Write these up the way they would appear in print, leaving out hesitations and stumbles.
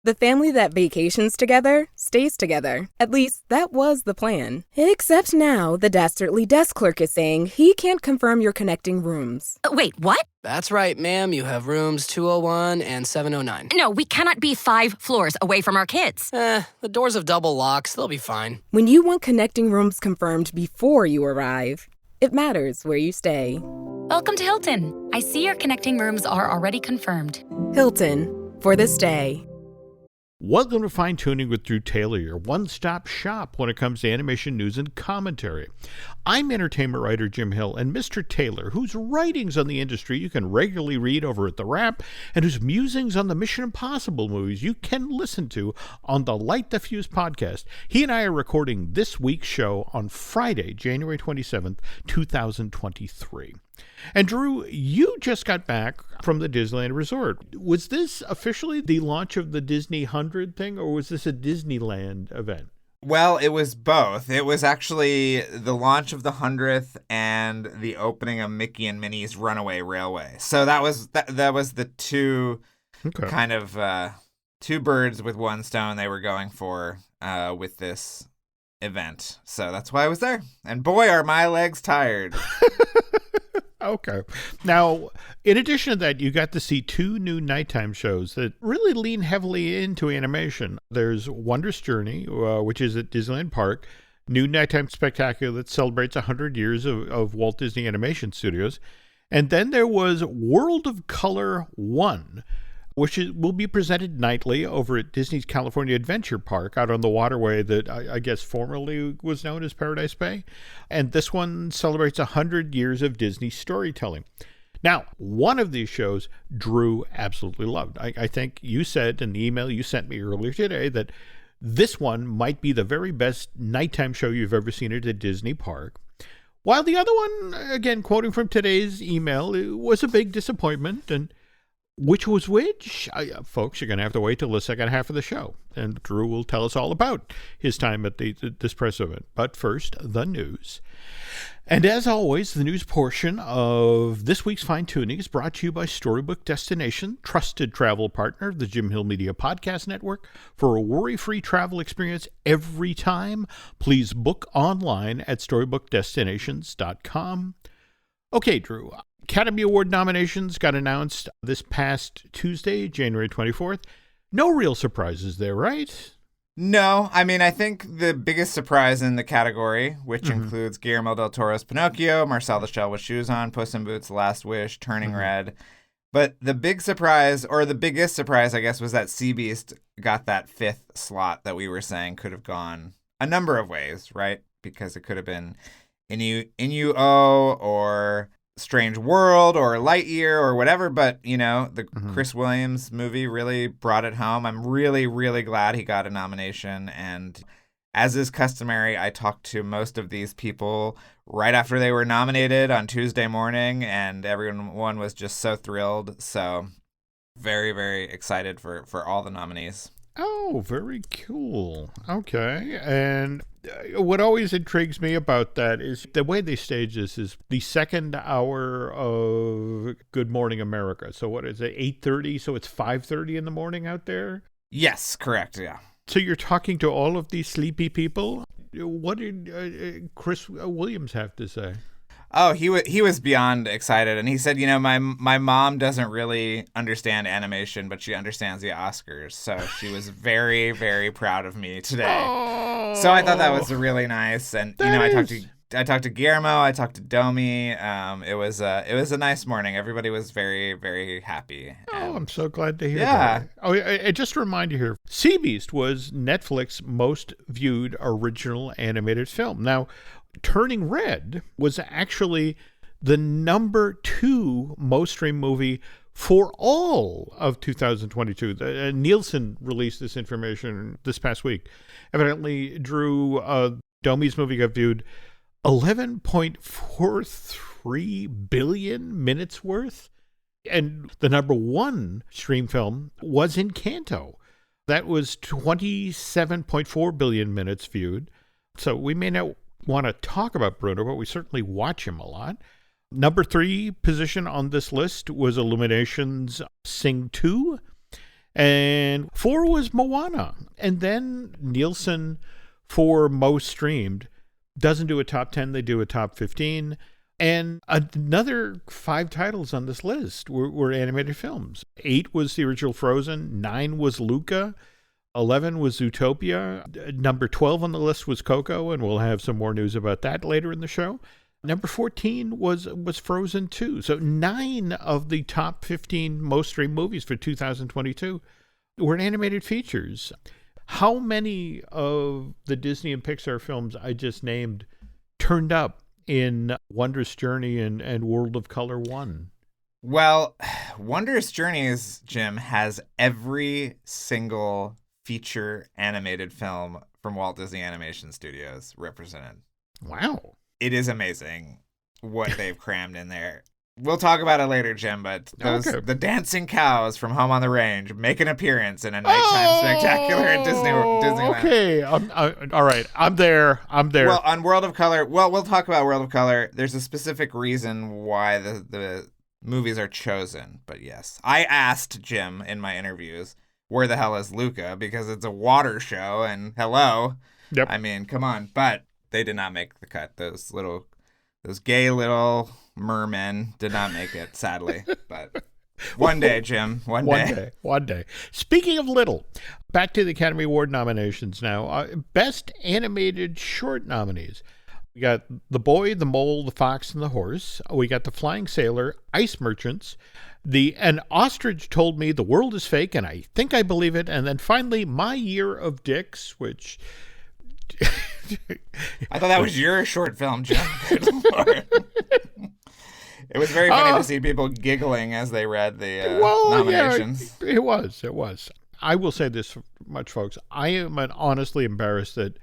The family that vacations together stays together. At least, that was the plan. Except now, the dastardly desk clerk is saying he can't confirm your connecting rooms. Wait, what? That's right, ma'am. You have rooms 201 and 709. No, we cannot be 5 floors away from our kids. The doors have double locks. They'll be fine. When you want connecting rooms confirmed before you arrive, it matters where you stay. Welcome to Hilton. I see your connecting rooms are already confirmed. Hilton, for the stay. Welcome to Fine Tuning with Drew Taylor, your one-stop shop when it comes to animation news and commentary. I'm entertainment writer Jim Hill, and Mr. Taylor, whose writings on the industry you can regularly read over at The Wrap, and whose musings on the Mission Impossible movies you can listen to on the Light the Fuse podcast. He and I are recording this week's show on Friday, January 27th, 2023. And Drew, you just got back from the Disneyland Resort. Was this officially the launch of the Disney100 thing, or was this a Disneyland event? Well, it was both. It was actually the launch of the 100th and the opening of Mickey and Minnie's Runaway Railway. So that was the two kind of two birds with one stone they were going for with this event. So that's why I was there. And boy, are my legs tired. Okay. Now, in addition to that, you got to see 2 new nighttime shows that really lean heavily into animation. There's Wondrous Journey, which is at Disneyland Park, new nighttime spectacular that celebrates 100 years of Walt Disney Animation Studios. And then there was World of Color 1, which will be presented nightly over at Disney's California Adventure Park out on the waterway that I guess formerly was known as Paradise Bay. And this one celebrates 100 years of Disney storytelling. Now, one of these shows Drew absolutely loved. I think you said in the email you sent me earlier today that this one might be the very best nighttime show you've ever seen at a Disney park. While the other one, again, quoting from today's email, it was a big disappointment. And which was which? Folks, you're going to have to wait till the second half of the show. And Drew will tell us all about his time at this press event. But first, the news. And as always, the news portion of this week's Fine Tuning is brought to you by Storybook Destination, trusted travel partner of the Jim Hill Media Podcast Network. For a worry-free travel experience every time, please book online at storybookdestinations.com. Okay, Drew. Academy Award nominations got announced this past Tuesday, January 24th. No real surprises there, right? No, I mean, I think the biggest surprise in the category, which includes Guillermo del Toro's Pinocchio, Marcel the Shell with Shoes On, Puss in Boots' Last Wish, Turning Red. But the big surprise, or the biggest surprise, I guess, was that Sea Beast got that 5th slot that we were saying could have gone a number of ways, right? Because it could have been Inuo or Strange World or Lightyear or whatever, but you know, the Chris Williams movie really brought it home. I'm really, really glad he got a nomination, and as is customary, I talked to most of these people right after they were nominated on Tuesday morning, and everyone was just so thrilled. So very, very excited for all the nominees. Oh, very cool. Okay. And what always intrigues me about that is the way they stage this is the second hour of Good Morning America. So what is it, 8:30? So it's 5:30 in the morning out there? Yes, correct, yeah. So you're talking to all of these sleepy people? What did Chris Williams have to say? Oh, he was beyond excited, and he said, you know, my mom doesn't really understand animation, but she understands the Oscars, so she was very, very proud of me today. Oh, so I thought that was really nice, and you know, I talked to Guillermo, I talked to Domi. It was a nice morning. Everybody was very, very happy. Oh, I'm so glad to hear that. Oh, just to remind you here, Sea Beast was Netflix's most viewed original animated film. Now, Turning Red was actually the number 2 most streamed movie for all of 2022. Nielsen released this information this past week. Evidently, Drew, Domi's movie got viewed 11.43 billion minutes worth. And the number 1 stream film was Encanto. That was 27.4 billion minutes viewed. So we may not want to talk about Bruno, but we certainly watch him a lot. Number 3 position on this list was Illumination's Sing 2. And 4 was Moana. And then Nielsen, for most streamed, doesn't do a top 10, they do a top 15. And another 5 titles on this list were animated films. 8 was the original Frozen, 9 was Luca, 11 was Zootopia, number 12 on the list was Coco, and we'll have some more news about that later in the show. Number 14 was Frozen 2. So 9 of the top 15 most streamed movies for 2022 were animated features. How many of the Disney and Pixar films I just named turned up in Wondrous Journey and World of Color 1? Well, Wondrous Journeys, Jim, has every single feature animated film from Walt Disney Animation Studios represented. Wow. It is amazing what they've crammed in there. We'll talk about it later, Jim, but the dancing cows from Home on the Range make an appearance in a nighttime spectacular at Disneyland. Okay. All right. I'm there. Well, on World of Color, we'll talk about World of Color. There's a specific reason why the movies are chosen. But yes, I asked Jim in my interviews, where the hell is Luca? Because it's a water show, and hello. Yep. I mean, come on. But they did not make the cut. Those gay little mermen did not make it, sadly. But one day, Jim. One day. Speaking of little, back to the Academy Award nominations now. Best Animated Short nominees. We got The Boy, the Mole, the Fox, and the Horse. We got The Flying Sailor, Ice Merchants. An Ostrich Told Me the World is Fake, and I think I believe it. And then finally, My Year of Dicks, which... I thought that was your short film, Jim. Good Lord. It was very funny to see people giggling as they read the nominations. Yeah, it was. I will say this much, folks. I am honestly embarrassed that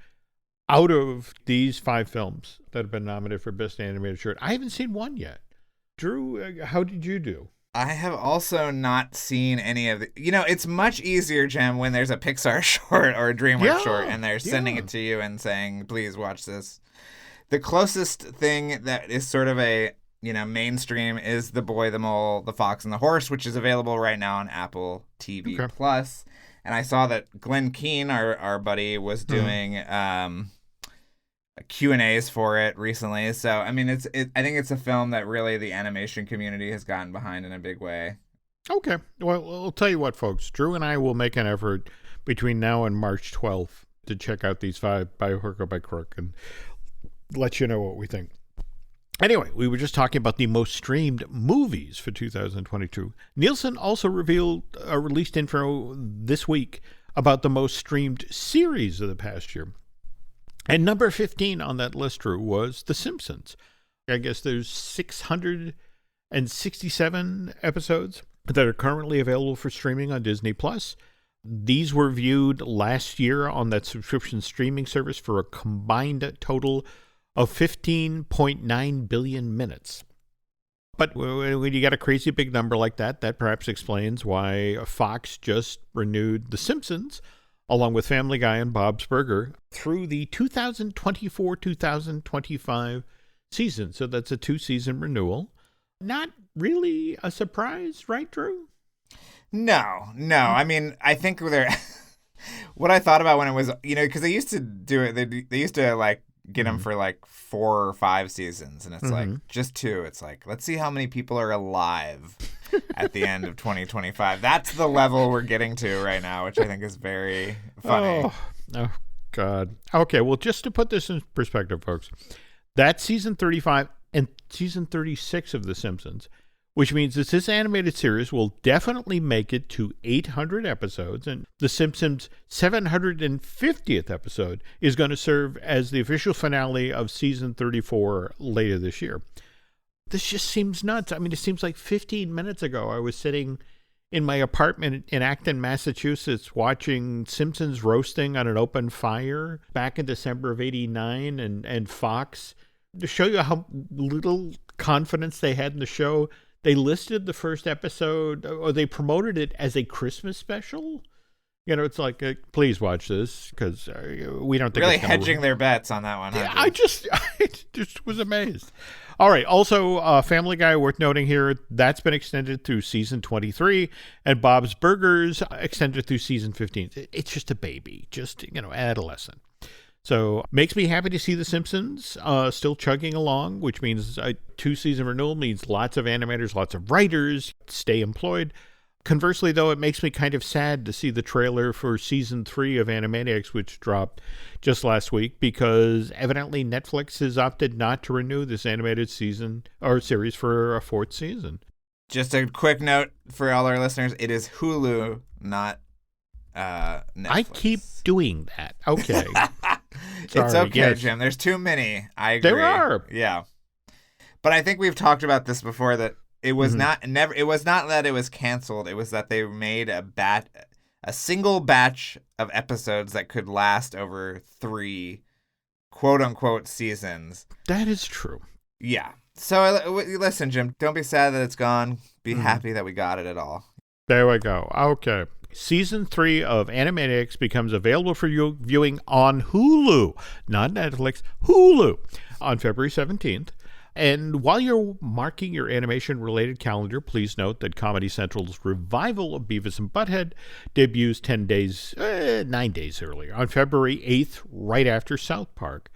out of these 5 films that have been nominated for Best Animated Short, I haven't seen one yet. Drew, how did you do? I have also not seen any of the... it's much easier, Jim, when there's a Pixar short or a DreamWorks short and they're sending it to you and saying, please watch this. The closest thing that is sort of a, mainstream is The Boy, the Mole, the Fox, and the Horse, which is available right now on Apple TV Plus. And I saw that Glenn Keane, our buddy, was doing Q&As for it recently. So, I mean, I think it's a film that really the animation community has gotten behind in a big way. Okay. Well, I'll tell you what, folks. Drew and I will make an effort between now and March 12th to check out these 5 by hook or by crook and let you know what we think. Anyway, we were just talking about the most streamed movies for 2022. Nielsen also released info this week about the most streamed series of the past year. And number 15 on that list, Drew, was The Simpsons. I guess there's 667 episodes that are currently available for streaming on Disney+. These were viewed last year on that subscription streaming service for a combined total of 15.9 billion minutes. But when you got a crazy big number like that, that perhaps explains why Fox just renewed The Simpsons along with Family Guy and Bob's Burger, through the 2024-2025 season. So that's a 2-season renewal. Not really a surprise, right, Drew? No. I mean, I think what I thought about when it was, because they used to do it, they used to, get them for, 4 or 5 seasons, and it's just 2. It's let's see how many people are alive at the end of 2025. That's the level we're getting to right now, which I think is very funny. Oh, God. Okay, well, just to put this in perspective, folks, that's season 35 and season 36 of The Simpsons, which means that this animated series will definitely make it to 800 episodes, and The Simpsons' 750th episode is going to serve as the official finale of season 34 later this year. This just seems nuts. I mean, it seems like 15 minutes ago I was sitting in my apartment in Acton, Massachusetts, watching Simpsons roasting on an open fire back in December of '89, and Fox, to show you how little confidence they had in the show, they listed the first episode, or they promoted it as a Christmas special. It's like, please watch this because we don't think Really it's gonna hedging their bets on that one. Yeah, huh, I just was amazed. All right. Also, Family Guy, worth noting here, that's been extended through season 23, and Bob's Burgers extended through season 15. It's just a baby, just, adolescent. So makes me happy to see The Simpsons still chugging along, which means a 2-season renewal means lots of animators, lots of writers stay employed. Conversely, though, it makes me kind of sad to see the trailer for season 3 of Animaniacs, which dropped just last week, because evidently Netflix has opted not to renew this animated season or series for a 4th season. Just a quick note for all our listeners: it is Hulu, not Netflix. I keep doing that. Okay. It's okay, yes. Jim. There's too many. I agree. There are. Yeah. But I think we've talked about this before, that it was it was not that it was canceled. It was that they made a single batch of episodes that could last over 3 quote unquote seasons. That is true. Yeah. So listen, Jim, don't be sad that it's gone. Be happy that we got it at all. There we go. Okay. Season 3 of Animaniacs becomes available for viewing on Hulu, not Netflix, Hulu, on February 17th. And while you're marking your animation-related calendar, please note that Comedy Central's revival of Beavis and Butthead debuts 9 days earlier, on February 8th, right after South Park.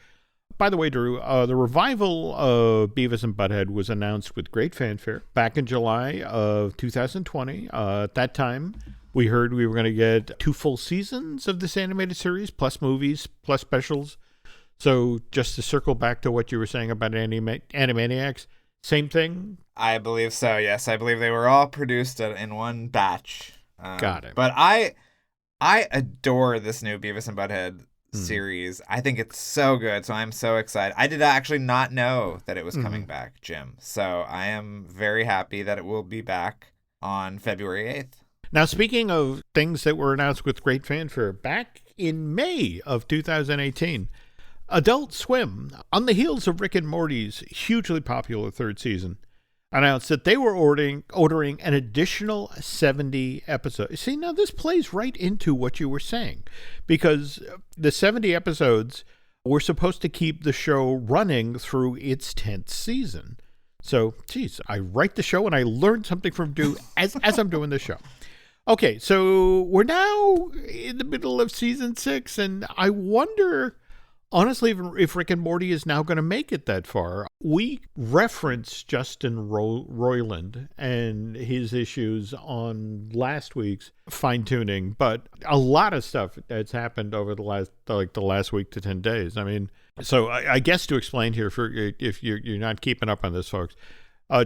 By the way, Drew, the revival of Beavis and Butthead was announced with great fanfare back in July of 2020. At that time, we heard we were going to get 2 full seasons of this animated series, plus movies, plus specials. So just to circle back to what you were saying about Animaniacs, same thing? I believe so, yes. I believe they were all produced in one batch. Got it. But I adore this new Beavis and Butthead series. I think it's so good, so I'm so excited. I did actually not know that it was coming back, Jim. So I am very happy that it will be back on February 8th. Now, speaking of things that were announced with great fanfare, back in May of 2018, Adult Swim, on the heels of Rick and Morty's hugely popular 3rd season, announced that they were ordering an additional 70 episodes. See, now this plays right into what you were saying, because the 70 episodes were supposed to keep the show running through its 10th season. So, geez, I write the show and I learned something from Drew as I'm doing the show. Okay, so we're now in the middle of season 6, and I wonder, honestly, if Rick and Morty is now going to make it that far. We referenced Justin Roiland and his issues on last week's fine-tuning, but a lot of stuff that's happened over the last week to 10 days. I mean, so I guess to explain here, for if you're not keeping up on this, folks,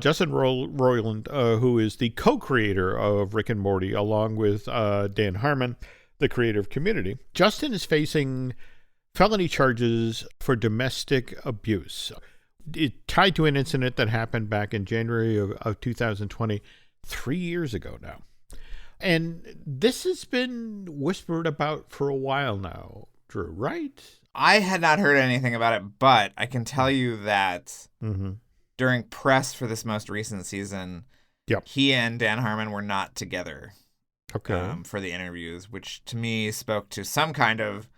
Justin Roiland, who is the co-creator of Rick and Morty, along with Dan Harmon, the creator of Community, Justin is facing felony charges for domestic abuse. It tied to an incident that happened back in January of 2020, 3 years ago now. And this has been whispered about for a while now, Drew, right? I had not heard anything about it, but I can tell you that during press for this most recent season, he and Dan Harmon were not together for the interviews, which to me spoke to some kind of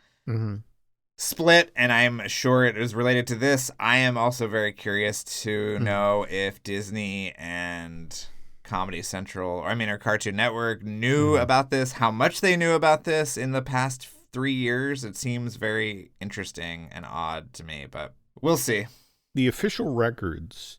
split, and I'm sure it is related to this. I am also very curious to know if Disney and Comedy Central, or Cartoon Network, knew about this, how much they knew about this in the past 3 years. It seems very interesting and odd to me, but we'll see. The official records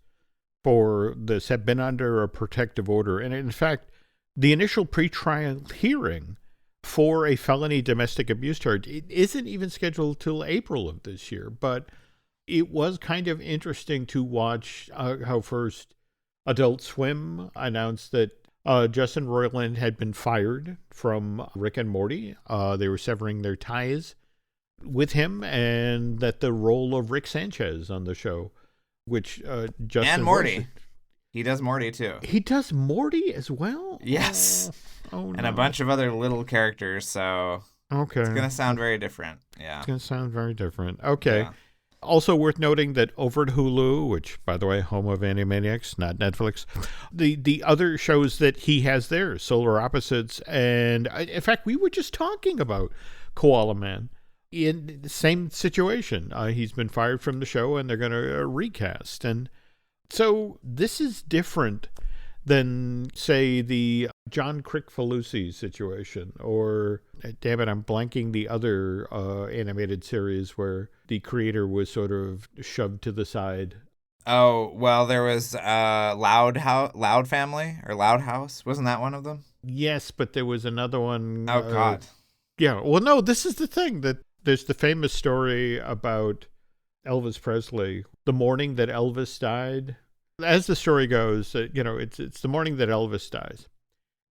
for this have been under a protective order, and in fact, the initial pretrial hearing for a felony domestic abuse charge, it isn't even scheduled till April of this year. But it was kind of interesting to watch how first Adult Swim announced that Justin Roiland had been fired from Rick and Morty. They were severing their ties with him, and that the role of Rick Sanchez on the show, which Justin... And Morty. He does Morty, too. He does Morty as well? Yes. Oh, no. And a bunch of other little characters, so okay, it's going to sound very different. Yeah. It's going to sound very different. Okay. Yeah. Also worth noting that over at Hulu, which, by the way, home of Animaniacs, not Netflix, the other shows that he has there, Solar Opposites, and in fact, we were just talking about Koala Man in the same situation. He's been fired from the show, and they're going to recast. And so this is different than, say, the John Kricfalusi situation, or, damn it, I'm blanking the other animated series where the creator was sort of shoved to the side. Oh, well, there was Loud Family, or Loud House. Wasn't that one of them? Yes, but there was another one. Oh, God. Yeah, well, no, this is the thing, that there's the famous story about Elvis Presley, the morning that Elvis died. As the story goes, it's the morning that Elvis dies.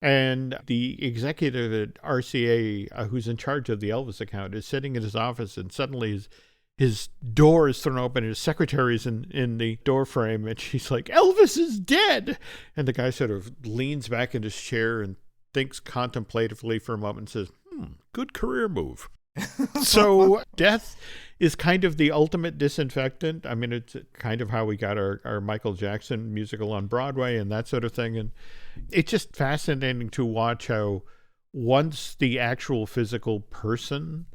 And the executive at RCA, who's in charge of the Elvis account, is sitting in his office, and suddenly his door is thrown open, and his secretary's in the door frame, and she's like, "Elvis is dead!" And the guy sort of leans back in his chair and thinks contemplatively for a moment and says, good career move. So death is kind of the ultimate disinfectant. I mean, it's kind of how we got our Michael Jackson musical on Broadway and that sort of thing. And it's just fascinating to watch how once the actual physical person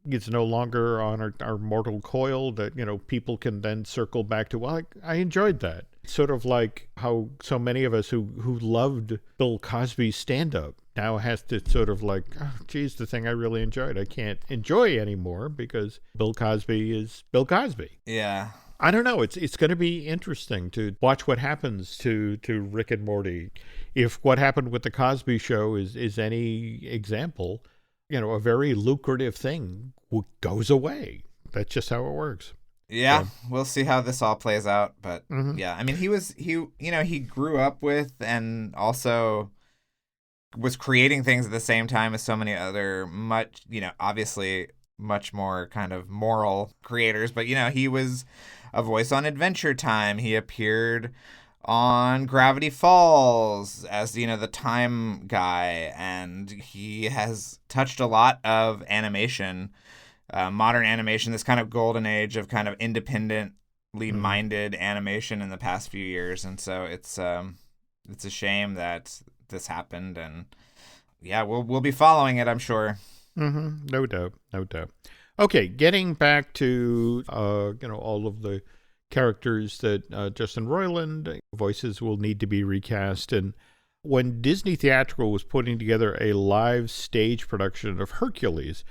is no longer on our mortal coil, that, people can then circle back to, well, I enjoyed that. Sort of like how so many of us who loved Bill Cosby's stand-up now has to sort of like, oh, geez, the thing I really enjoyed, I can't enjoy anymore because Bill Cosby is Bill Cosby. Yeah. I don't know. It's going to be interesting to watch what happens to Rick and Morty. If what happened with the Cosby Show is any example, a very lucrative thing goes away. That's just how it works. Yeah, we'll see how this all plays out. But yeah, I mean, he grew up with and also was creating things at the same time as so many other obviously much more kind of moral creators. But, he was a voice on Adventure Time. He appeared on Gravity Falls as, the time guy. And he has touched a lot of animation, modern animation, this kind of golden age of kind of independently minded animation in the past few years. And so it's a shame that this happened, and yeah, we'll be following it, I'm sure. No doubt. Okay, getting back to all of the characters that Justin Roiland voices will need to be recast. And when Disney Theatrical was putting together a live stage production of Hercules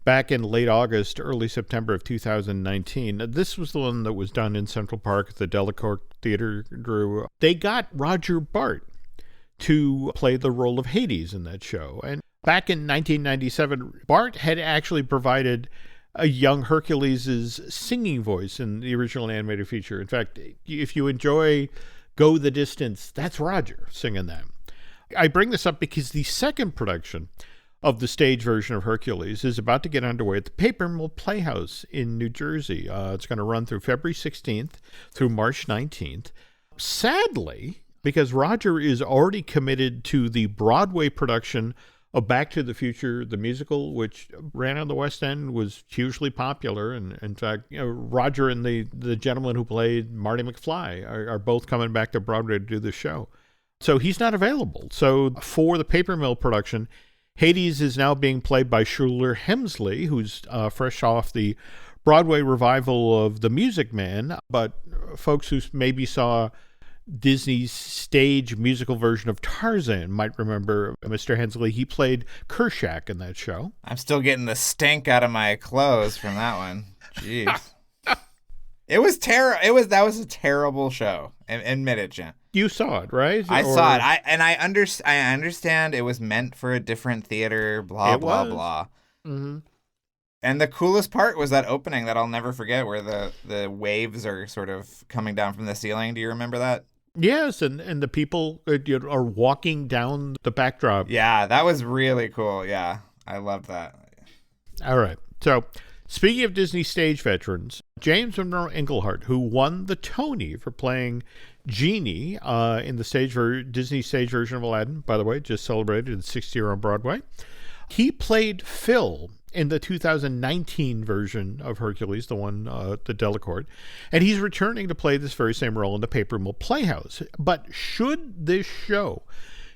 back in late August, early September of 2019, this was the one that was done in Central Park at the Delacorte Theater, Drew. They got Roger Bart to play the role of Hades in that show. And back in 1997, Bart had actually provided a young Hercules' singing voice in the original animated feature. In fact, if you enjoy Go the Distance, that's Roger singing that. I bring this up because the second production of the stage version of Hercules is about to get underway at the Paper Mill Playhouse in New Jersey. It's going to run through February 16th through March 19th. Sadly, because Roger is already committed to the Broadway production of Back to the Future, the musical, which ran on the West End, was hugely popular. And in fact, Roger and the gentleman who played Marty McFly are both coming back to Broadway to do the show. So he's not available. So for the Paper Mill production, Hades is now being played by Shuler Hemsley, who's fresh off the Broadway revival of The Music Man. But folks who maybe saw Disney's stage musical version of Tarzan might remember Mr. Hensley. He played Kershak in that show. I'm still getting the stink out of my clothes from that one. Jeez. It was terrible. That was a terrible show. Admit it, Jen. You saw it, right? I saw it. I understand it was meant for a different theater, blah, blah, blah. Mm-hmm. And the coolest part was that opening that I'll never forget, where the waves are sort of coming down from the ceiling. Do you remember that? Yes, and the people are walking down the backdrop. Yeah, that was really cool. Yeah, I loved that. All right. So, speaking of Disney stage veterans, James Monroe Englehart, who won the Tony for playing Genie in the Disney stage version of Aladdin, by the way, just celebrated its 6th year on Broadway. He played Phil in the 2019 version of Hercules, the one, the Delacorte, and he's returning to play this very same role in the Paper Mill Playhouse. But should this show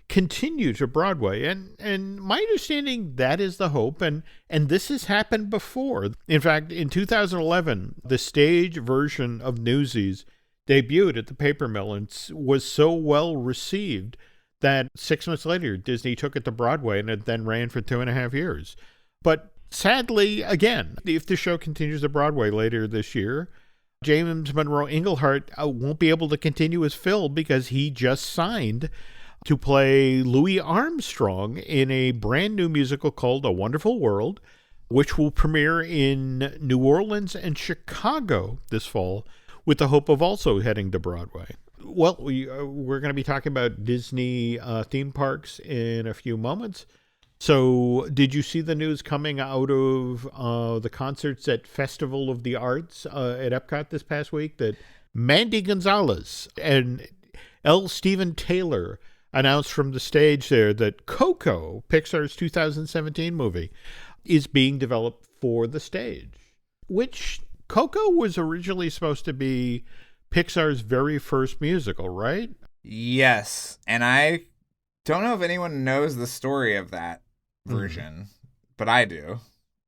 continue to Broadway, and my understanding, that is the hope, and this has happened before. In fact, in 2011, the stage version of Newsies debuted at the Paper Mill and was so well received that 6 months later, Disney took it to Broadway, and it then ran for 2.5 years. But sadly, again, if the show continues to Broadway later this year, James Monroe Englehart won't be able to continue as Phil because he just signed to play Louis Armstrong in a brand new musical called A Wonderful World, which will premiere in New Orleans and Chicago this fall, with the hope of also heading to Broadway. Well, we're going to be talking about Disney theme parks in a few moments. So did you see the news coming out of the concerts at Festival of the Arts at Epcot this past week that Mandy Gonzalez and L. Stephen Taylor announced from the stage there that Coco, Pixar's 2017 movie, is being developed for the stage, which Coco was originally supposed to be Pixar's very first musical, right? Yes. And I don't know if anyone knows the story of that version, but I do.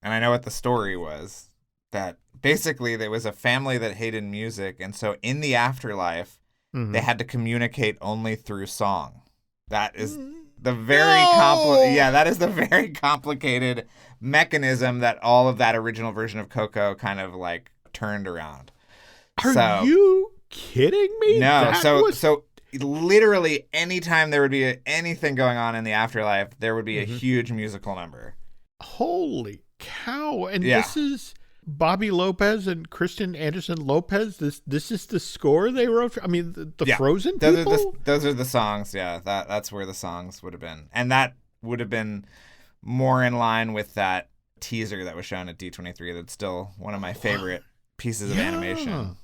And I know what the story was. That basically there was a family that hated music, and so in the afterlife, they had to communicate only through song. That is the very that is the very complicated mechanism that all of that original version of Coco kind of like turned around. Are you kidding me? No. So literally anytime there would be anything going on in the afterlife, there would be a huge musical number. Holy cow. And this is Bobby Lopez and Kristen Anderson Lopez. This is the score they wrote. I mean, the Frozen people? Those are the songs. Yeah, that's where the songs would have been. And that would have been more in line with that teaser that was shown at D23. That's still one of my favorite pieces of animation.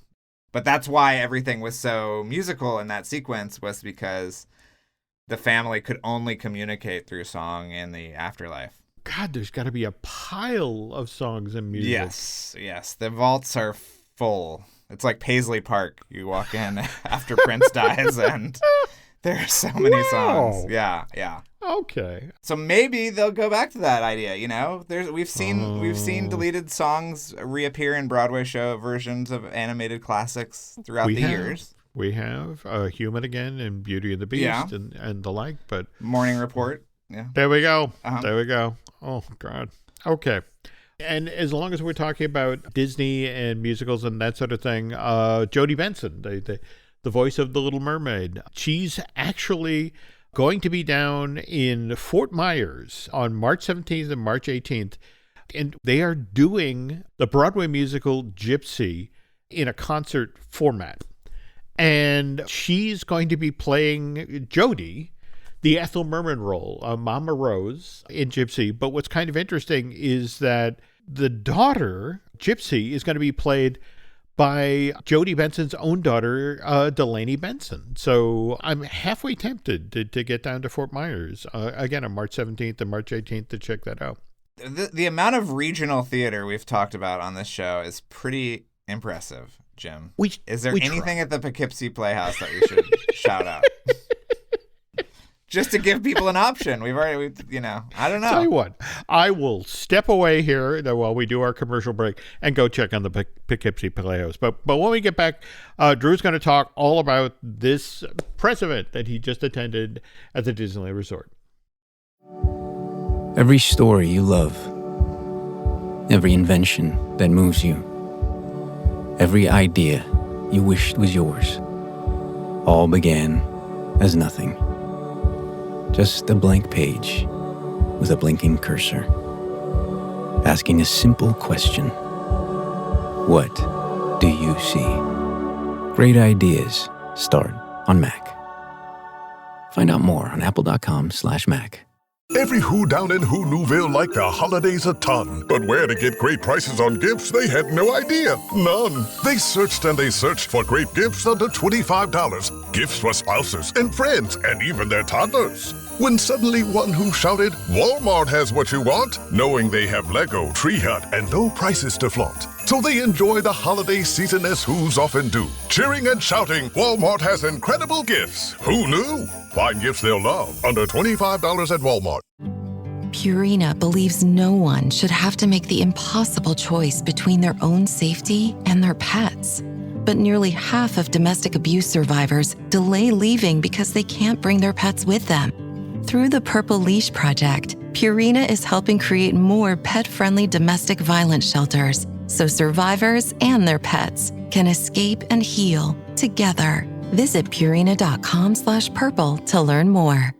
But that's why everything was so musical in that sequence, was because the family could only communicate through song in the afterlife. God, there's got to be a pile of songs and music. Yes. The vaults are full. It's like Paisley Park. You walk in after Prince dies, and there are so many songs. Yeah. Okay. So maybe they'll go back to that idea. You know, we've seen deleted songs reappear in Broadway show versions of animated classics throughout the years. We have Human Again and Beauty and the Beast and the like. But Morning Report. Yeah. There we go. There we go. Oh, God. Okay. And as long as we're talking about Disney and musicals and that sort of thing, Jodie Benson, the voice of The Little Mermaid, she's actually going to be down in Fort Myers on March 17th and March 18th. And they are doing the Broadway musical Gypsy in a concert format. And she's going to be playing Jodie, the Ethel Merman role, Mama Rose in Gypsy. But what's kind of interesting is that the daughter, Gypsy, is going to be played by Jodie Benson's own daughter, Delaney Benson. So I'm halfway tempted to get down to Fort Myers, again, on March 17th and March 18th to check that out. The amount of regional theater we've talked about on this show is pretty impressive, Jim. Is there anything at the Poughkeepsie Playhouse that we should shout out? Just to give people an option. I don't know. Tell you what, I will step away here while we do our commercial break and go check on the Poughkeepsie Playhouse. But when we get back, Drew's going to talk all about this press event that he just attended at the Disneyland Resort. Every story you love, every invention that moves you, every idea you wished was yours, all began as nothing. Just a blank page with a blinking cursor, asking a simple question. What do you see? Great ideas start on Mac. Find out more on apple.com/Mac. Every Who down in Who Newville liked the holidays a ton. But where to get great prices on gifts, they had no idea. None. They searched and they searched for great gifts under $25. Gifts for spouses and friends and even their toddlers. when suddenly one who shouted, "Walmart has what you want," knowing they have Lego, Tree Hut, and low prices to flaunt. So they enjoy the holiday season as who's often do, cheering and shouting, "Walmart has incredible gifts." Who knew? Find gifts they'll love under $25 at Walmart. Purina believes no one should have to make the impossible choice between their own safety and their pets. But nearly half of domestic abuse survivors delay leaving because they can't bring their pets with them. Through the Purple Leash Project, Purina is helping create more pet-friendly domestic violence shelters so survivors and their pets can escape and heal together. Visit Purina.com/purple to learn more.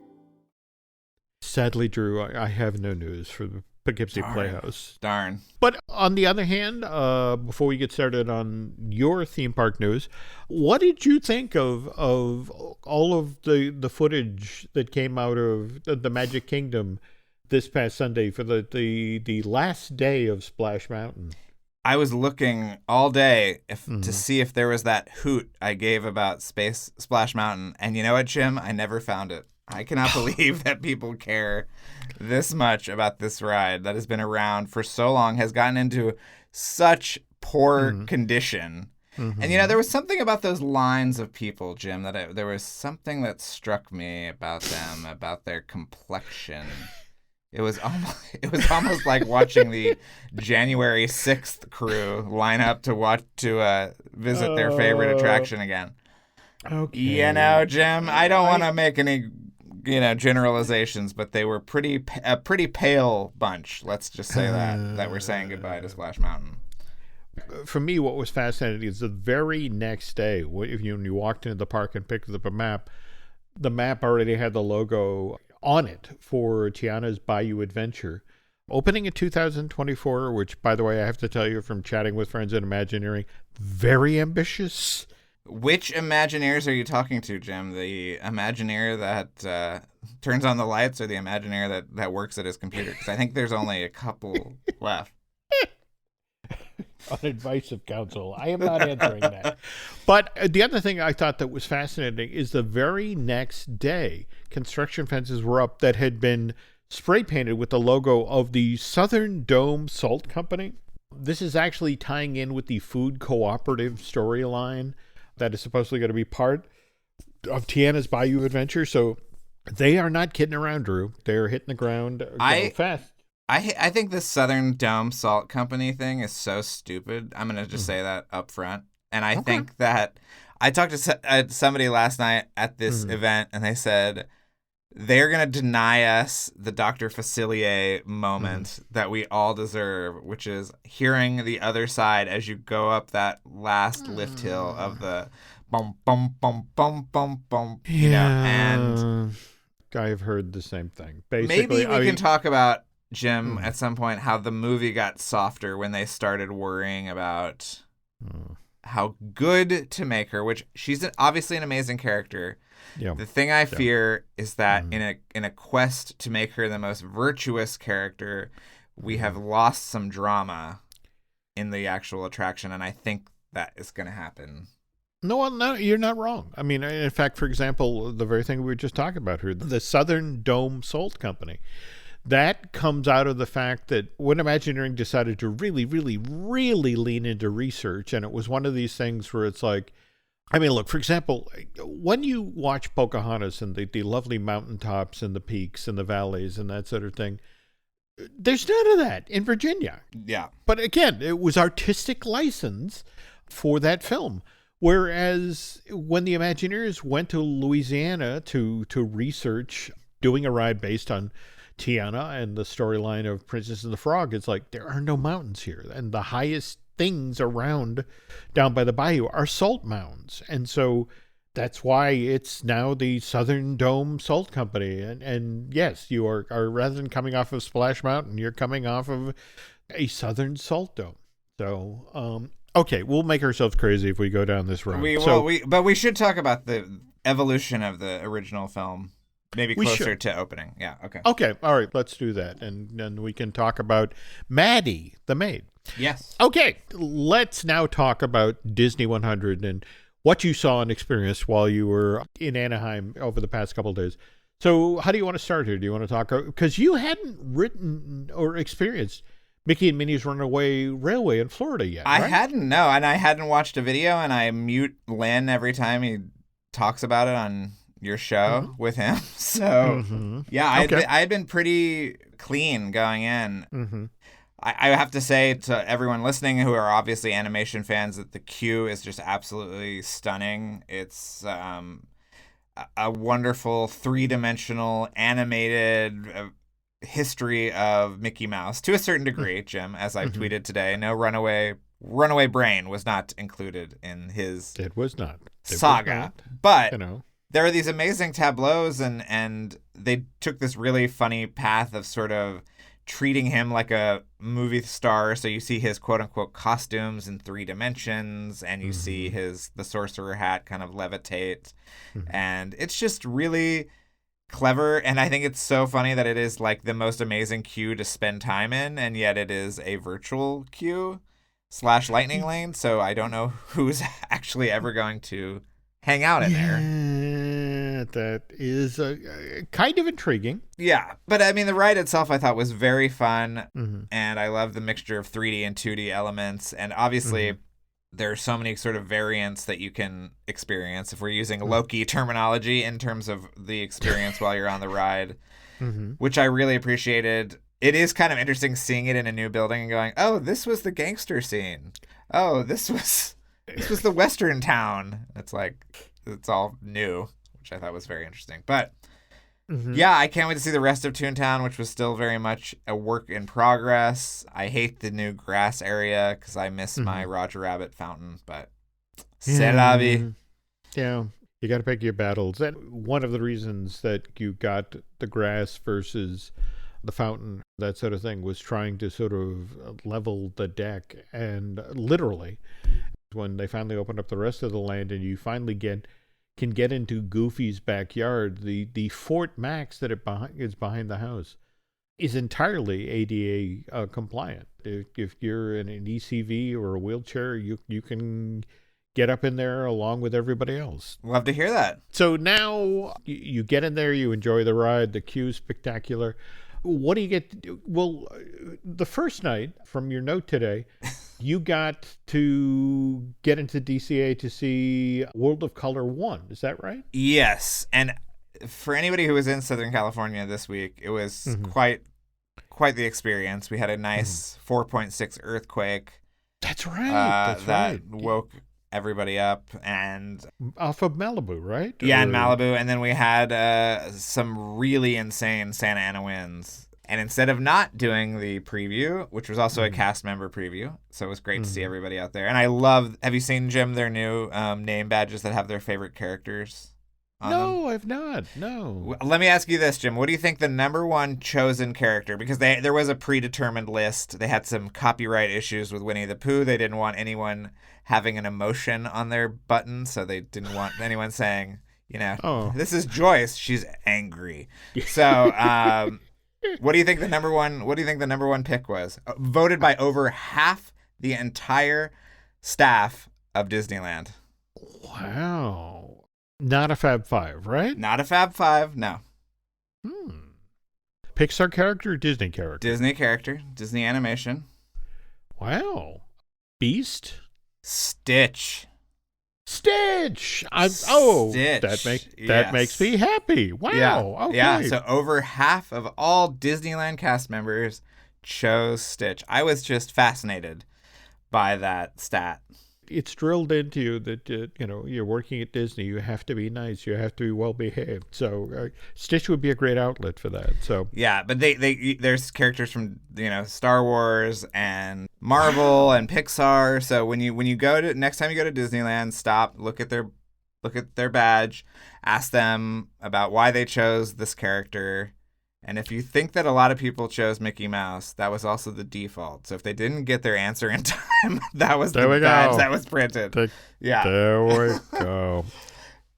Sadly, Drew, I have no news for the Poughkeepsie Playhouse. Darn. But on the other hand, before we get started on your theme park news, what did you think of all of the footage that came out of the Magic Kingdom this past Sunday for the last day of Splash Mountain? I was looking all day to see if there was that hoot I gave about Splash Mountain. And you know what, Jim? I never found it. I cannot believe that people care this much about this ride that has been around for so long, has gotten into such poor condition. And, there was something about those lines of people, Jim, there was something that struck me about them, about their complexion. It was almost like watching the January 6th crew line up to visit their favorite attraction again. Okay. Jim, I don't want to make any generalizations, but they were a pretty pale bunch. Let's just say that we're saying goodbye to Splash Mountain. For me, what was fascinating is the very next day, when you walked into the park and picked up a map, the map already had the logo on it for Tiana's Bayou Adventure, opening in 2024, which, by the way, I have to tell you from chatting with friends at Imagineering, very ambitious. Which Imagineers are you talking to, Jim? The Imagineer that turns on the lights, or the Imagineer that works at his computer? Because I think there's only a couple left. On advice of counsel. I am not answering that. But the other thing I thought that was fascinating is the very next day, construction fences were up that had been spray painted with the logo of the Southern Dome Salt Company. This is actually tying in with the food cooperative storyline that is supposedly going to be part of Tiana's Bayou Adventure. So they are not kidding around, Drew. They're hitting the ground fast. I think the Southern Dome Salt Company thing is so stupid. I'm going to just say that up front. And I think that I talked to somebody last night at this event, and they said they're going to deny us the Dr. Facilier moment that we all deserve, which is hearing the other side as you go up that last lift hill of the bum, bum, bum, bum, bum, bum. And I've heard the same thing. Basically, maybe we can talk about, Jim, at some point, how the movie got softer when they started worrying about how good to make her, which she's obviously an amazing character. Yeah. The thing I fear is that in a quest to make her the most virtuous character, we have lost some drama in the actual attraction, and I think that is going to happen. No, you're not wrong. I mean, in fact, for example, the very thing we were just talking about here, the Southern Dome Salt Company, that comes out of the fact that when Imagineering decided to really, really, really lean into research, and it was one of these things where it's like, I mean, look, for example, when you watch Pocahontas and the lovely mountaintops and the peaks and the valleys and that sort of thing, there's none of that in Virginia. Yeah. But again, it was artistic license for that film. Whereas when the Imagineers went to Louisiana to research doing a ride based on Tiana and the storyline of Princess and the Frog, it's like, there are no mountains here. And the highest things around down by the bayou are salt mounds. And so that's why it's now the Southern Dome Salt Company. And yes, you are rather than coming off of Splash Mountain, you're coming off of a Southern Salt Dome. So, okay, we'll make ourselves crazy if we go down this road. But we should talk about the evolution of the original film. Maybe closer to opening. Yeah, okay. Okay, all right, let's do that. And then we can talk about Maddie, the maid. Yes. Okay, let's now talk about Disney100 and what you saw and experienced while you were in Anaheim over the past couple of days. So how do you want to start here? Do you want to talk? Because you hadn't written or experienced Mickey and Minnie's Runaway Railway in Florida yet, I right? hadn't, no. And I hadn't watched a video, and I mute Lynn every time he talks about it on your show with him. So, yeah, Okay. I had been pretty clean going in. Mm-hmm. I have to say to everyone listening who are obviously animation fans that the queue is just absolutely stunning. It's a wonderful three-dimensional animated history of Mickey Mouse to a certain degree, Jim, as I've tweeted today. No runaway brain was not included in his It was not. saga. But You know. there are these amazing tableaus, and they took this really funny path of sort of treating him like a movie star. So you see his quote unquote costumes in 3 dimensions, and you see the sorcerer hat kind of levitate. And it's just really clever. And I think it's so funny that it is like the most amazing queue to spend time in, and yet it is a virtual queue / lightning lane. So I don't know who's actually ever going to hang out in there. Yeah, that is kind of intriguing. Yeah, but I mean, the ride itself I thought was very fun, and I love the mixture of 3D and 2D elements, and obviously there are so many sort of variants that you can experience if we're using Loki terminology in terms of the experience while you're on the ride, which I really appreciated. It is kind of interesting seeing it in a new building and going, oh, this was the gangster scene. Oh, this was the Western town. It's like, it's all new, which I thought was very interesting. But yeah, I can't wait to see the rest of Toontown, which was still very much a work in progress. I hate the new grass area because I miss my Roger Rabbit fountain, but c'est la vie. Yeah, you got to pick your battles. And one of the reasons that you got the grass versus the fountain, that sort of thing, was trying to sort of level the deck. And literally, when they finally opened up the rest of the land and you finally can get into Goofy's backyard, the Fort Max that is behind the house is entirely ADA compliant. If you're in an ECV or a wheelchair, you can get up in there along with everybody else. Love to hear that. So now you get in there, you enjoy the ride, the queue's spectacular. What do you get to do? Well, the first night, from your note today, you got to get into DCA to see World of Color 1. Is that right? Yes. And for anybody who was in Southern California this week, it was quite the experience. We had a nice 4.6 earthquake. That's right. That woke everybody up, and off of Malibu, right? Yeah, in Malibu. And then we had some really insane Santa Ana winds. And instead of not doing the preview, which was also a cast member preview, so it was great to see everybody out there. And I love, have you seen, Jim, their new name badges that have their favorite characters on them? I've not. No. Let me ask you this, Jim. What do you think the number one chosen character? Because there was a predetermined list. They had some copyright issues with Winnie the Pooh. They didn't want anyone having an emotion on their button, so they didn't want anyone saying, this is Joyce. She's angry. So, what do you think the number one pick was? Voted by over half the entire staff of Disneyland. Wow. Not a Fab Five, right? Not a Fab Five, no. Pixar character or Disney character? Disney character. Disney animation. Wow. Beast? Stitch. Stitch. Stitch. That makes me happy. Wow. Yeah. Okay. Yeah. So over half of all Disneyland cast members chose Stitch. I was just fascinated by that stat. It's drilled into you that you're working at Disney. You have to be nice. You have to be well behaved. So Stitch would be a great outlet for that. So yeah, but there's characters from Star Wars and Marvel and Pixar. So when you go to next time you go to Disneyland, stop, look at their badge, ask them about why they chose this character. And if you think that a lot of people chose Mickey Mouse, that was also the default. So if they didn't get their answer in time, that was the badge that was printed. There we go.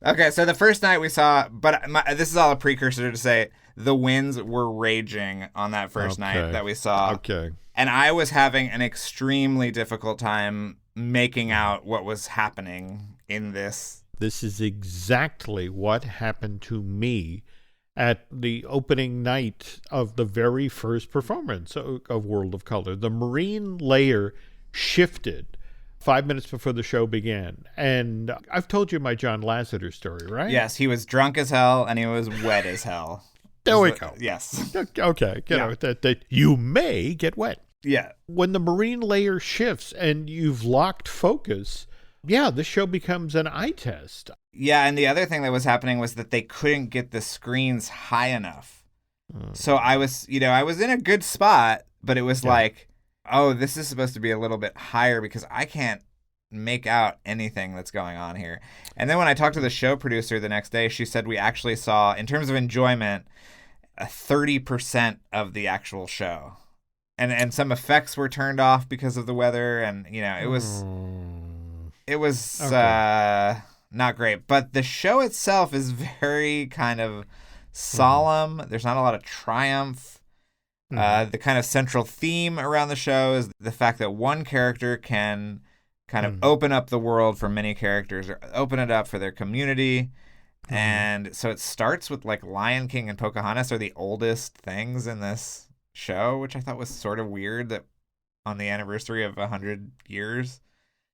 Okay, so the first night we saw, but this is all a precursor to say the winds were raging on that first night that we saw. Okay. And I was having an extremely difficult time making out what was happening in this. This is exactly what happened to me at the opening night of the very first performance of World of Color. The marine layer shifted 5 minutes before the show began. And I've told you my John Lasseter story, right? Yes, he was drunk as hell and he was wet as hell. There we go. Yes. Okay. That you may get wet. Yeah. When the marine layer shifts and you've locked focus, this show becomes an eye test. Yeah, and the other thing that was happening was that they couldn't get the screens high enough. So I was in a good spot, but it was like, oh, this is supposed to be a little bit higher because I can't make out anything that's going on here. And then when I talked to the show producer the next day, she said we actually saw, in terms of enjoyment, a 30% of the actual show. And some effects were turned off because of the weather, and it was not great. But the show itself is very kind of solemn. There's not a lot of triumph. The kind of central theme around the show is the fact that one character can kind of open up the world for many characters, or open it up for their community. And so it starts with like Lion King and Pocahontas are the oldest things in this show, which I thought was sort of weird that on the anniversary of 100 years,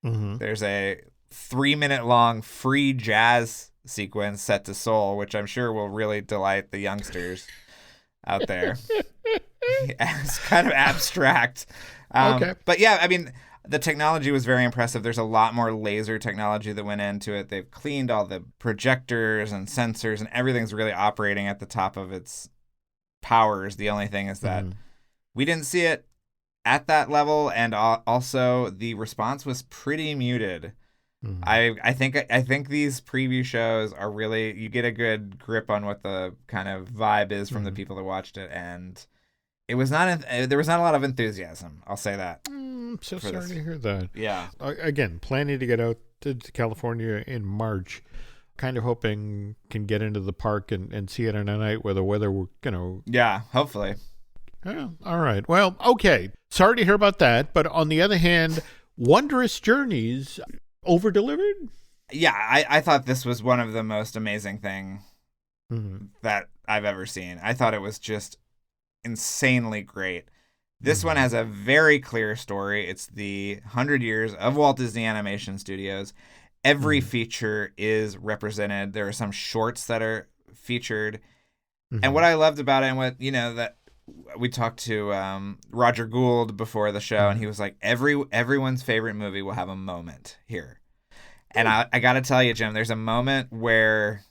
there's a 3-minute long free jazz sequence set to Soul, which I'm sure will really delight the youngsters out there. It's kind of abstract. But yeah, I mean, the technology was very impressive. There's a lot more laser technology that went into it. They've cleaned all the projectors and sensors, and everything's really operating at the top of its powers. The only thing is that we didn't see it at that level, and also the response was pretty muted. I think these preview shows are really, you get a good grip on what the kind of vibe is from the people that watched it, and there was not a lot of enthusiasm. I'll say that. I'm so sorry to hear that. Yeah. Again, planning to get out to California in March, kind of hoping can get into the park and see it on a night where the weather, Yeah, hopefully. Yeah, all right. Well, okay. Sorry to hear about that. But on the other hand, Wondrous Journeys over-delivered? Yeah, I thought this was one of the most amazing things that I've ever seen. I thought it was just insanely great. This one has a very clear story. It's the 100 years of Walt Disney Animation Studios. Every feature is represented. There are some shorts that are featured. And what I loved about it, and what, that we talked to Roger Gould before the show, and he was like, everyone's favorite movie will have a moment here. And I got to tell you, Jim, there's a moment where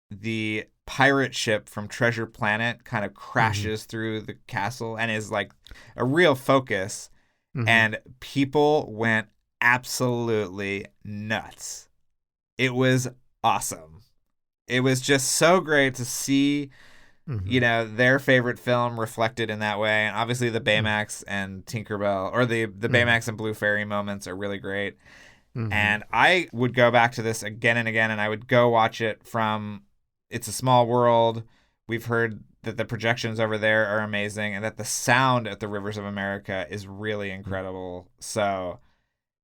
the pirate ship from Treasure Planet kind of crashes through the castle and is like a real focus. And people went absolutely nuts. It was awesome. It was just so great to see, their favorite film reflected in that way. And obviously the Baymax and Tinkerbell, or the Baymax and Blue Fairy moments are really great. And I would go back to this again and again, and I would go watch it from It's a Small World. We've heard that the projections over there are amazing, and that the sound at the Rivers of America is really incredible. So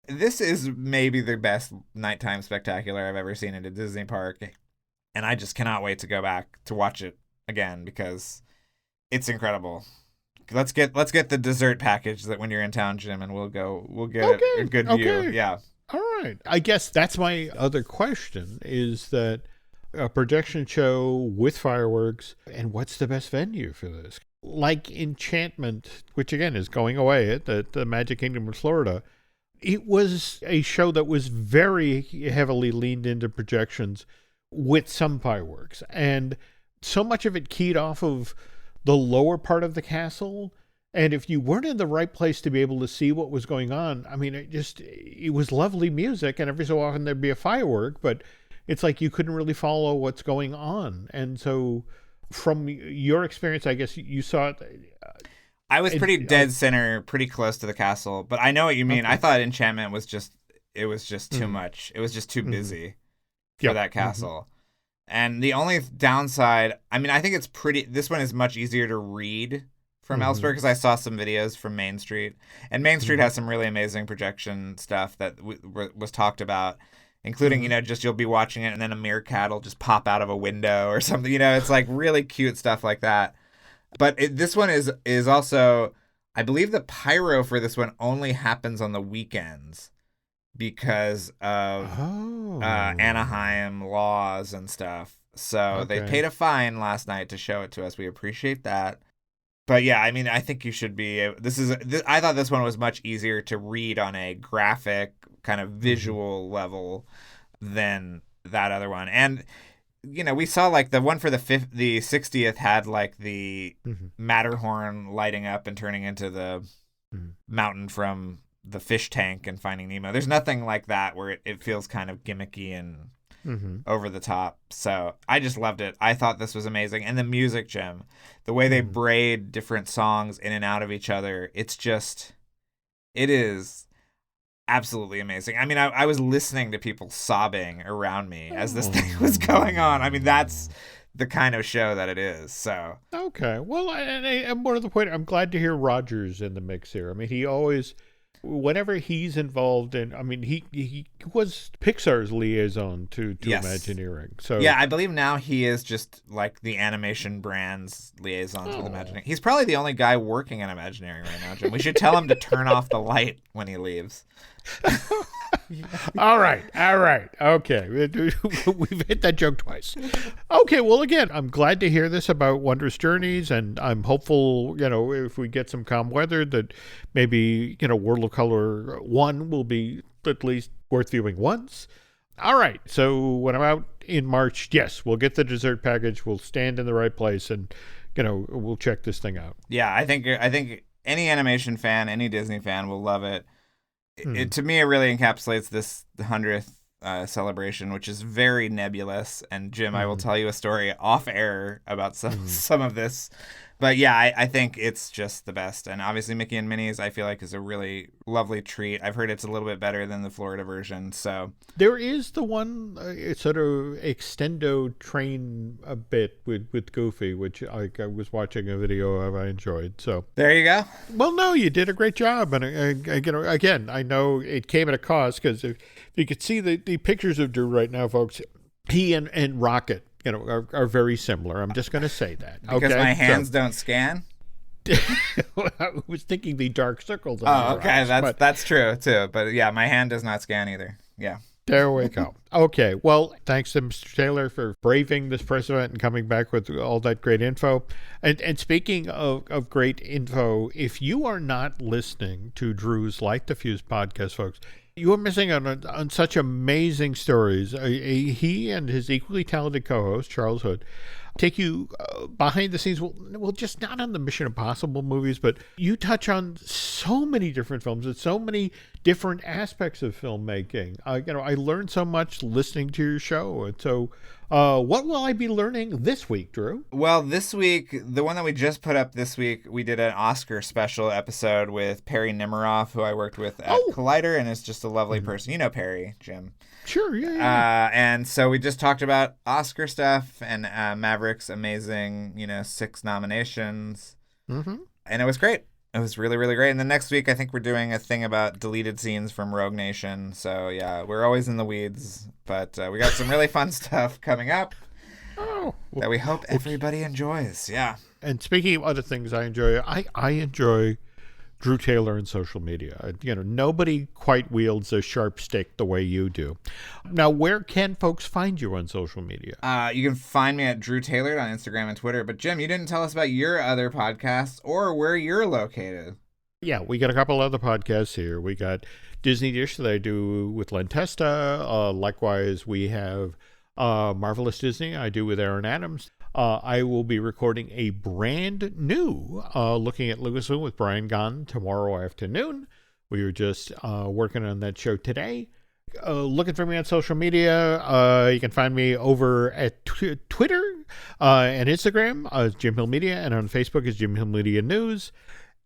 this is maybe the best nighttime spectacular I've ever seen at a Disney park. And I just cannot wait to go back to watch it again because it's incredible. Let's get the dessert package that when you're in town, Jim, and we'll get a good view. Yeah. All right. I guess that's my other question, is that a projection show with fireworks, and what's the best venue for this? Like Enchantment, which again is going away at the Magic Kingdom in Florida, it was a show that was very heavily leaned into projections with some fireworks. And so much of it keyed off of the lower part of the castle. And if you weren't in the right place to be able to see what was going on, I mean, it was lovely music, and every so often there'd be a firework, but it's like you couldn't really follow what's going on. And so from your experience, I guess you saw it. I was pretty dead center, pretty close to the castle, but I know what you mean. I thought Enchantment was just too much. It was just too busy for that castle. And the only downside, I mean, I think this one is much easier to read from elsewhere, because I saw some videos from Main Street, and Main Street has some really amazing projection stuff that was talked about including, just you'll be watching it and then a meerkat will just pop out of a window or something. It's like really cute stuff like that. But this one is also, I believe the pyro for this one only happens on the weekends because of Anaheim laws and stuff. So they paid a fine last night to show it to us. We appreciate that. But yeah, I mean, I think you should be. I thought this one was much easier to read on a graphic kind of visual level than that other one. And we saw like the one for the 60th had like the Matterhorn lighting up and turning into the mountain from the fish tank and Finding Nemo. There's nothing like that where it feels kind of gimmicky and over the top. So I just loved it. I thought this was amazing. And the music, Jim, the way they braid different songs in and out of each other, it is absolutely amazing. I mean, I was listening to people sobbing around me as this thing was going on. I mean, that's the kind of show that it is. So okay, well, and more to the point, I'm glad to hear Rogers in the mix here. I mean, he always, whenever he's involved in, I mean, he was Pixar's liaison to Imagineering. So yeah, I believe now he is just like the animation brand's liaison to Imagineering. He's probably the only guy working in Imagineering right now, Jim. We should tell him to turn off the light when he leaves. All right. Okay. We've hit that joke twice. Okay. Well, again, I'm glad to hear this about Wondrous Journeys, and I'm hopeful, if we get some calm weather, that maybe, World of Color 1 will be at least worth viewing once. All right. So when I'm out in March, yes, we'll get the dessert package. We'll stand in the right place and, we'll check this thing out. Yeah. I think any animation fan, any Disney fan will love it. To me, it really encapsulates this 100th celebration, which is very nebulous. And Jim, I will tell you a story off air about some of this. But yeah, I think it's just the best. And obviously Mickey and Minnie's, I feel like, is a really lovely treat. I've heard it's a little bit better than the Florida version. So there is the one sort of extendo train a bit with Goofy, which I was watching a video of. I enjoyed. So there you go. Well, no, you did a great job. And again, I know it came at a cost, because if you could see the pictures of Drew right now, folks, he and Rocket, are very similar. I'm just going to say that. Because my hands don't scan? I was thinking the dark circles. Okay. That's true, too. But yeah, my hand does not scan either. Yeah. There we go. Okay. Well, thanks to Mr. Taylor for braving this press event and coming back with all that great info. And speaking of great info, if you are not listening to Drew's Light the Fuse podcast, folks, you are missing on such amazing stories. He and his equally talented co-host, Charles Hood, take you behind the scenes. Well, just not on the Mission Impossible movies, but you touch on so many different films and so many different aspects of filmmaking. I learned so much listening to your show. And so what will I be learning this week, Drew? Well, this week, the one that we just put up this week, we did an Oscar special episode with Perry Nemiroff, who I worked with at Collider, and is just a lovely person. You know Perry, Jim. Sure, yeah. And so we just talked about Oscar stuff and Maverick's amazing, 6 nominations. And it was great. It was really, really great. And then next week, I think we're doing a thing about deleted scenes from Rogue Nation. So, yeah, we're always in the weeds. But we got some really fun stuff coming up that we hope everybody enjoys. Yeah. And speaking of other things I enjoy, I enjoy Drew Taylor and social media. Nobody quite wields a sharp stick the way you do. Now, where can folks find you on social media? You can find me at Drew Taylor on Instagram and Twitter. But Jim, you didn't tell us about your other podcasts or where you're located. Yeah, we got a couple other podcasts here. We got Disney Dish that I do with Len Testa. Likewise, we have Marvelous Disney I do with Aaron Adams. I will be recording a brand new Looking at Lucasfilm with Brian Gunn tomorrow afternoon. We were just working on that show today. Looking for me on social media, you can find me over at Twitter and Instagram as Jim Hill Media, and on Facebook as Jim Hill Media News.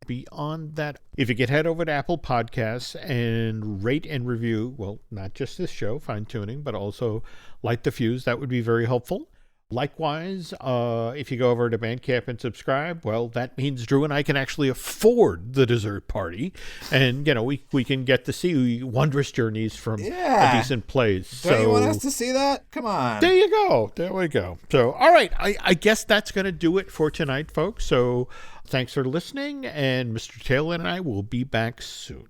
Beyond that, if you could head over to Apple Podcasts and rate and review, well, not just this show, Fine Tuning, but also Light the Fuse, that would be very helpful. Likewise, if you go over to Bandcamp and subscribe, well, that means Drew and I can actually afford the dessert party. And, we can get to see Wondrous Journeys from a decent place. Don't you want us to see that? Come on. There you go. There we go. So, all right. I guess that's going to do it for tonight, folks. So thanks for listening. And Mr. Taylor and I will be back soon.